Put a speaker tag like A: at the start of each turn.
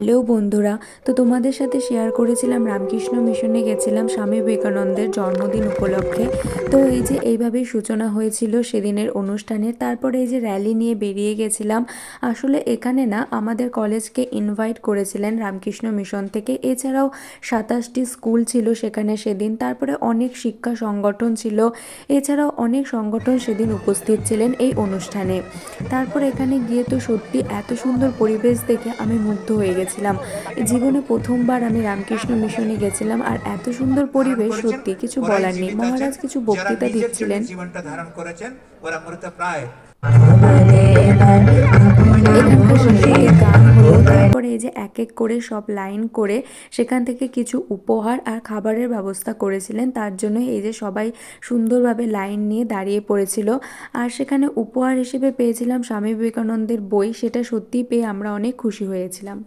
A: Hello বন্ধুরা, তো তোমাদের সাথে শেয়ার করেছিলাম রামকৃষ্ণ মিশনে গেছিলাম স্বামী বিবেকানন্দের জন্মদিন উপলক্ষে। তো এই যে এইভাবেই সূচনা হয়েছিল সেদিনের অনুষ্ঠানের। তারপরে এই যে র্যালি নিয়ে বেরিয়ে গেছিলাম। আসলে এখানে না আমাদের কলেজকে ইনভাইট করেছিলেন রামকৃষ্ণ মিশন থেকে। এছাড়াও 27টি স্কুল ছিল সেখানে সেদিন। তারপরে অনেক শিক্ষা সংগঠন ছিল। এছাড়াও অনেক সংগঠন সেদিন উপস্থিত ছিলেন এই অনুষ্ঠানে। তারপর এখানে গিয়ে তো সত্যি এত সুন্দর পরিবেশ দেখে আমি মুগ্ধ হয়ে গেছিলাম। জীবনে প্রথমবার আমি রামকৃষ্ণ মিশনে গেছিলাম, আর এত সুন্দর
B: ধারণ
A: পরিবেশ
B: করেছেন,
A: সত্যি কিছু
B: ওরাই
A: বলার নেই।
B: জীবিত আছেন।
A: মহারাজ কিছু
B: যারা
A: বক্তৃতা
B: নিজের জন্য
A: দিচ্ছিলেন।
B: জীবনটা ধারণ করেছেন, ওরা মৃতপ্রায়।
A: এখানকার সাংস্কৃতিক গান হলো, তারপরে এই যে এক এক করে সব লাইন করে সেখান থেকে কিছু উপহার আর খাবারের ব্যবস্থা করেছিলেন। তার জন্য এই যে সবাই সুন্দরভাবে লাইন নিয়ে দাঁড়িয়ে পড়েছিল। আর সেখানে উপহার হিসেবে পেয়েছিলাম স্বামী বিবেকানন্দের বই। সেটা সত্যিই পেয়ে আমরা অনেক খুশি হয়েছিলাম।